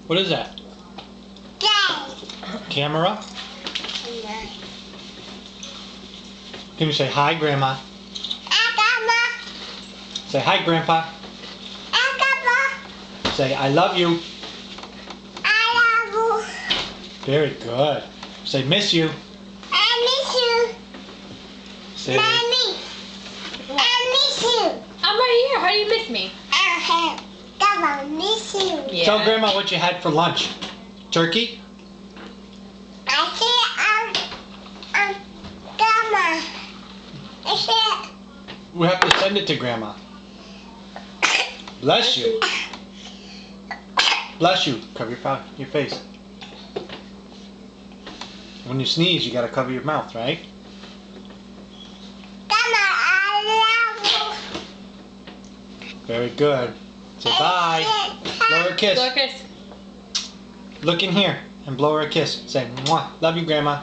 What is that? Camera? Can you say hi, Grandma? Say hi, Grandpa. Say I love you. Very good. Say miss you. Say Mommy, I miss you. I'm right here. How do you miss me? I miss you. Yeah. Tell Grandma what you had for lunch. Turkey? Grandma. I said, We have to send it to Grandma. Bless you. Bless you. Cover your face. When you sneeze, you gotta cover your mouth, right? Grandma, I love you. Very good. Say bye. Blow her a kiss. Lucas. Look in here and blow her a kiss. Say, mwah. Love you, Grandma.